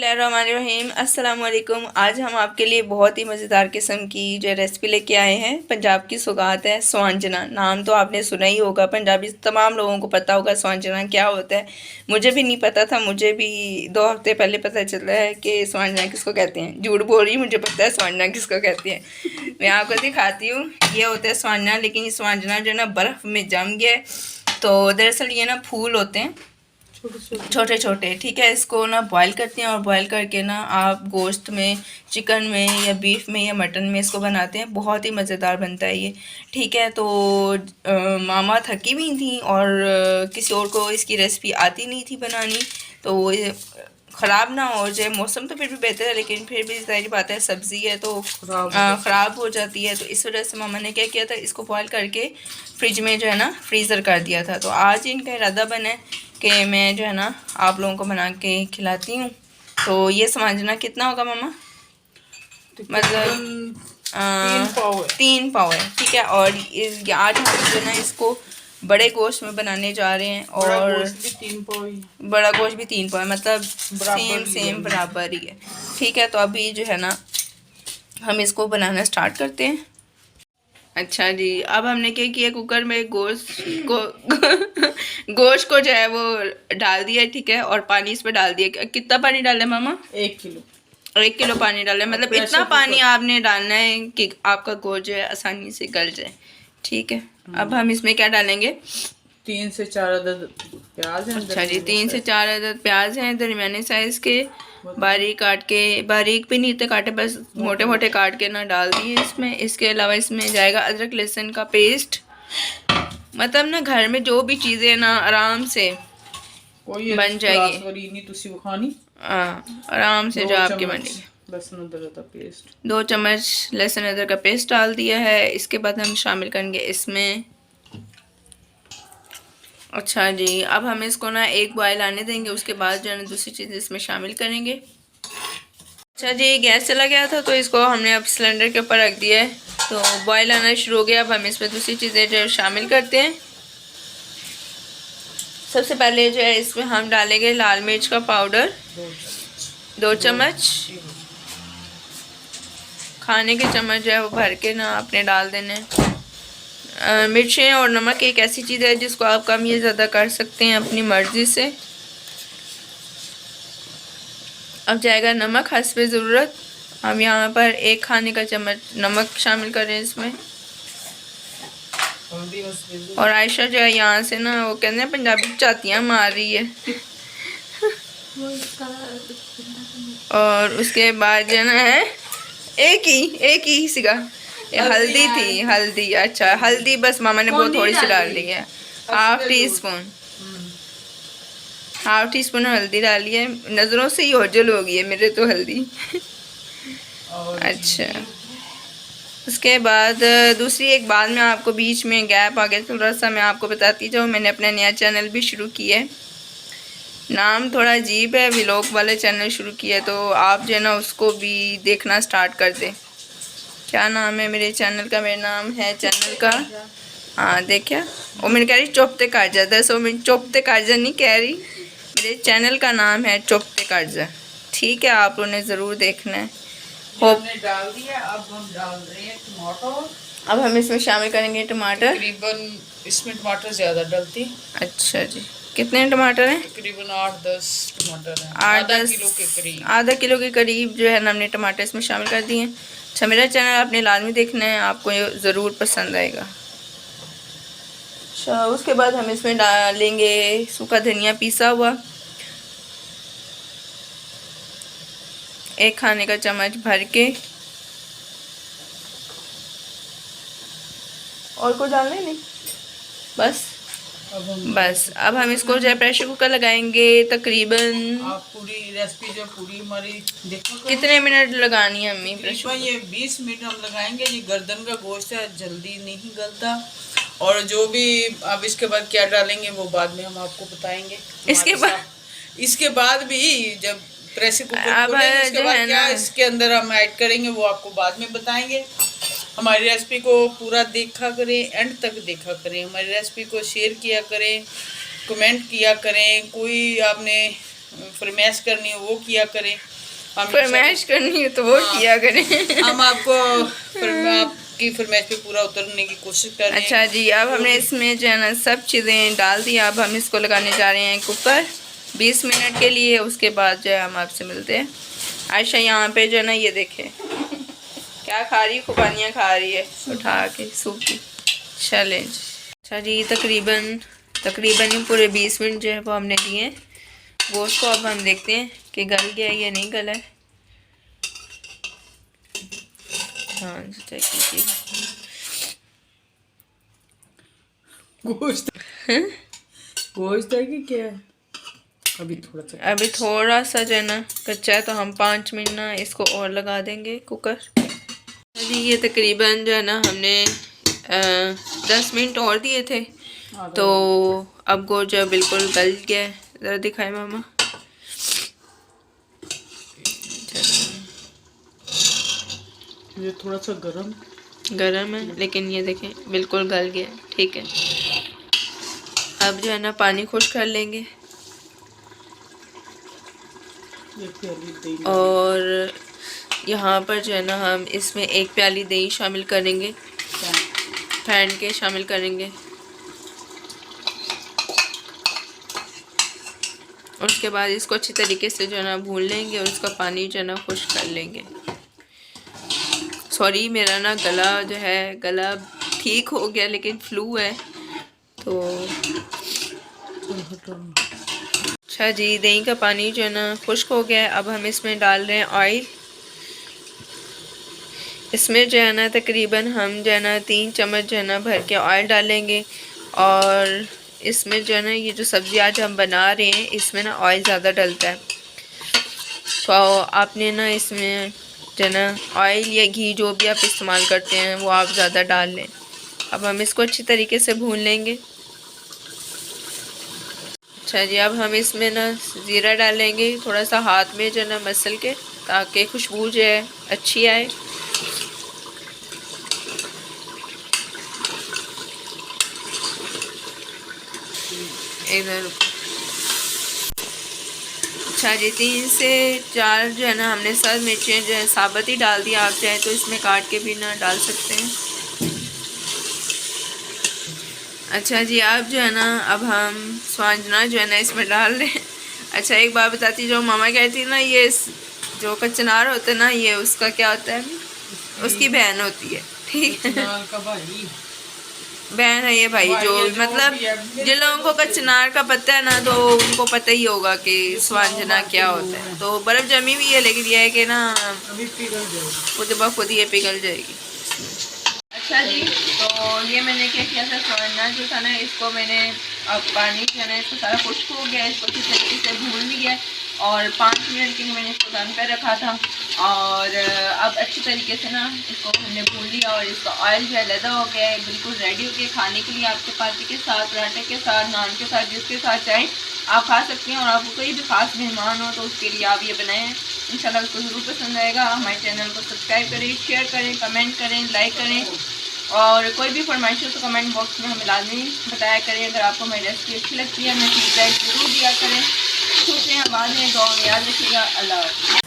बिस्मिल्लाहिर्रहमानिर्रहीम। अस्सलाम वालेकुम। आज हम आपके लिए बहुत ही मज़ेदार किस्म की जो रेसिपी लेके आए हैं। पंजाब की सौगात है स्वांजना। नाम तो आपने सुना ही होगा, पंजाबी तमाम लोगों को पता होगा स्वांजना क्या होता है। मुझे भी नहीं पता था, मुझे भी 2 हफ्ते पहले पता चला है कि स्वांजना किसको कहते हैं। झूठ बोल रही, मुझे पता है स्वांजना किसको कहते हैं। मैं आपको दिखाती हूँ, ये होता है स्वांजना। लेकिन ये स्वांजना जो है ना बर्फ़ में जम गया है। तो दरअसल ये ना फूल होते हैं छोटे छोटे, ठीक है। इसको ना बॉईल करते हैं और बॉईल करके ना आप गोश्त में, चिकन में या बीफ में या मटन में इसको बनाते हैं। बहुत ही मज़ेदार बनता है ये, ठीक है। तो मामा थकी हुई थी और किसी और को इसकी रेसिपी आती नहीं थी बनानी, तो ख़राब ना हो जाए। मौसम तो फिर भी बेहतर है, लेकिन फिर भी सारी बात है, सब्ज़ी है तो ख़राब हो जाती है। तो इस वजह से मामा ने क्या किया था, इसको बॉईल करके फ्रिज में जो है ना फ्रीज़र कर दिया था। तो आज इनका इरादा बना है कि मैं जो है ना आप लोगों को बना के खिलाती हूँ। तो ये समझना कितना होगा मामा, मतलब 3 पाव है, ठीक है। और आज हम जो है ना इसको बड़े गोश्त में बनाने जा रहे हैं। और बड़ा गोश्त भी 3 पाव है, मतलब सेम बराबर ही है, ठीक है। तो अभी जो है ना हम इसको बनाना स्टार्ट करते हैं। अच्छा जी, अब हमने क्या किया, कुकर में गोश्त को जो है वो डाल दिया, ठीक है। और पानी इसमें डाल दिया। कितना पानी डाला है मामा? 1 किलो पानी डाला है, मतलब इतना पानी आपने डालना है कि आपका गोश्त जो है आसानी से गल जाए, ठीक है। अब हम इसमें क्या डालेंगे, 3 से 4 अदद प्याज हैं। अच्छा जी, 3 से 4 अदद प्याज हैं दरमियाने साइज के, बारीक काट के, बारीक भी नहीं थे काटे, बस मोटे मोटे काट के ना डाल दिए इसमें। इसके अलावा इसमें जाएगा अदरक लहसुन का पेस्ट। मतलब ना घर में जो भी चीज़ें ना आराम से बन जाएगी, हाँ आराम से जो आपके बनेगी। लहसुन अदरक का पेस्ट, 2 चम्मच लहसुन अदरक का पेस्ट डाल दिया है। इसके बाद हम शामिल करेंगे इसमें, अच्छा जी, अब हम इसको ना एक बॉयल आने देंगे। उसके बाद जो है ना दूसरी चीज़ इसमें शामिल करेंगे। अच्छा जी, गैस चला गया था तो इसको हमने अब सिलेंडर के ऊपर रख दिया है। तो बॉयल आना शुरू हो गया। अब हम इसमें दूसरी चीज़ें जो शामिल करते हैं। सबसे पहले जो है इसमें हम डालेंगे लाल मिर्च का पाउडर 2 चम्मच, खाने के चम्मच जो है वो भर के ना आपने डाल देने। मिर्चें और नमक एक ऐसी चीज़ है जिसको आप कम या ज़्यादा कर सकते हैं अपनी मर्ज़ी से। अब जाएगा नमक हस्बे ज़रूरत। हम यहाँ पर 1 खाने का चम्मच नमक शामिल करें इसमें। और आयशा जो है यहाँ से ना वो कहते हैं पंजाबी चातियाँ मार रही है। और उसके बाद जो है ना एक ही सिगा हल्दी थी, हल्दी, अच्छा हल्दी बस मामा ने बहुत थोड़ी सी डाल दी है, हाफ टी स्पून हल्दी डाली है। नज़रों से ही ओझल हो गई है मेरे तो हल्दी। अच्छा, उसके बाद दूसरी एक बात में आपको बीच में गैप आ गया, थोड़ा सा मैं आपको बताती जाऊँ। मैंने अपना नया चैनल भी शुरू किया है, नाम थोड़ा अजीब है, व्लॉग वाले चैनल शुरू किया है। तो आप जो है ना उसको भी देखना स्टार्ट कर दें। क्या नाम है मेरे चैनल का? मेरा नाम है चैनल का, हाँ देखा, वो मैंने कह रही चुपते काजा, 10 मिनट चुपते काजा नहीं कह रही, मेरे चैनल का नाम है चुपते काजा, ठीक है। आप लोगों ने ज़रूर देखना है। हमने डाल दिया। अब हम डाल रहे हैं टमाटर। अब हम इसमें शामिल करेंगे टमाटर। तकरीबन इसमें टमाटर ज़्यादा डलती। अच्छा जी, कितने टमाटर हैं? तकरीबन 8-10 टमाटर हैं, आधा किलो के करीब जो है ना हमने टमाटर इसमें शामिल कर दिए हैं। अच्छा, मेरा चैनल आपने लाजमी देखना है, आपको ये ज़रूर पसंद आएगा। अच्छा, उसके बाद हम इसमें डालेंगे सूखा धनिया पीसा हुआ, 1 खाने का चम्मच भर के। और कुछ डालने नहीं, बस अब हम इसको जो है प्रेशर कुकर लगाएंगे। तकरीबन आप पूरी रेसिपी जो पूरी हमारी देखो कितने मिनट लगानी है अम्मी? प्रेशर ये 20 मिनट हम लगाएंगे। ये गर्दन का गोश्त है, जल्दी नहीं गलता। और जो भी अब इसके बाद क्या डालेंगे वो बाद में हम आपको बताएंगे। इसके बाद भी जब प्रेशर कुकर खोलेंगे इसके बाद क्या इसके अंदर हम ऐड करेंगे वो आपको बाद में बताएंगे। हमारी रेसिपी को पूरा देखा करें, एंड तक देखा करें। हमारी रेसिपी को शेयर किया करें, कमेंट किया करें। कोई आपने फरमाइश करनी है वो किया करें। फरमाइश करनी है तो वो किया करें। हम आपको आपकी फरमाइश पे पूरा उतरने की कोशिश कर रहे हैं। अच्छा जी, अब हमने इसमें जो है ना सब चीज़ें डाल दी। अब हम इसको लगाने जा रहे हैं कुकर 20 मिनट के लिए। उसके बाद जो है हम आपसे मिलते हैं। आयशा यहाँ पे जो है ना ये देखें क्या खा रही है, खुबानियाँ खा रही है उठा के सूखी। चलें। अच्छा जी, तकरीबन ही पूरे 20 मिनट जो है वो हमने दिए हैं गोश्त को। अब हम देखते हैं कि गल गया है या नहीं गला है। हाँ जी, चेक कीजिए। गोश्त गोश्त है कि क्या है? अभी थोड़ा सा जो है ना कच्चा है, तो हम 5 मिनट ना इसको और लगा देंगे कुकर। अभी ये तकरीबन जो है ना हमने 10 मिनट और दिए थे, तो अब गोश्त जो बिल्कुल गल गया है। ज़रा दिखाए मामा। ये थोड़ा सा गरम है, लेकिन ये देखें बिल्कुल गल गया। ठीक है, अब जो है ना पानी खुश कर लेंगे और यहाँ पर जो है ना हम इसमें 1 प्याली दही शामिल करेंगे, फेंट के शामिल करेंगे। उसके बाद इसको अच्छी तरीके से जो है ना भून लेंगे और इसका पानी जो है ना खुश कर लेंगे। सॉरी, मेरा ना गला ठीक हो गया, लेकिन फ्लू है तो। अच्छा जी, दही का पानी जो है ना खुश्क हो गया है। अब हम इसमें डाल रहे हैं ऑयल। इसमें जो है ना तकरीबन हम जो है ना 3 चम्मच जो है ना भर के ऑयल डालेंगे। और इसमें जो है ना ये जो सब्ज़ी आज हम बना रहे हैं इसमें ना ऑयल ज़्यादा डलता है, तो आपने ना इसमें जो है ना ऑयल या घी जो भी आप इस्तेमाल करते हैं वो आप ज़्यादा डाल लें। अब हम इसको अच्छी तरीके से भून लेंगे। अच्छा जी, अब हम इसमें ना ज़ीरा डालेंगे थोड़ा सा हाथ में जो है ना मसल के, ताकि खुशबू जो है अच्छी आए। इधर अच्छा जी, 3 से 4 जो है ना हमने सब मिर्चें जो है साबुत ही डाल दी। आप चाहे तो इसमें काट के भी ना डाल सकते हैं। अच्छा जी, अब जो है ना अब हम स्वांजना जो है ना इसमें डाल रहे हैं। अच्छा, एक बात बताती, जो मामा कहती ना, ये जो कचनार होता है ना, ये उसका क्या होता है, उसकी बहन होती है। ठीक है, बहन है ये भाई। जो मतलब जिन लोगों को कचनार का पता है ना, तो उनको पता ही होगा कि स्वांजना क्या होता है। तो बर्फ़ जमी हुई है, लेकिन यह है कि ना खुद ब खुद ये पिघल जाएगी। अच्छा जी, तो ये मैंने क्या किया था, स्वांजना जो था ना इसको मैंने अब पानी जो है ना इसको सारा खुश्क हो गया, इसको अच्छी तरीके से भून लिया और 5 मिनट के लिए मैंने इसको दम पर रखा था। और अब अच्छी तरीके से ना इसको हमने भून लिया और इसका ऑयल जो है लदा हो गया है, बिल्कुल रेडी हो गया खाने के लिए। आप चपाती के साथ, पराठे के साथ, नान के साथ, जिसके साथ चाहें आप खा सकते हैं। और आपको कोई भी ख़ास मेहमान हो तो उसके लिए आप ये बनाएं। इंशाल्लाह उसको ज़रूर पसंद आएगा। हमारे चैनल को सब्सक्राइब करें, शेयर करें, कमेंट करें, लाइक करें और कोई भी फरमाइश हो तो कमेंट बॉक्स में हमें लाजमी बताया करें। अगर आपको हमारी रेसिपी अच्छी लगती है हमें फीडबैक ज़रूर दिया करें। खुश हैं, आबाद हैं, दुआ में याद रखिएगा। अल्लाह हाफ़िज़।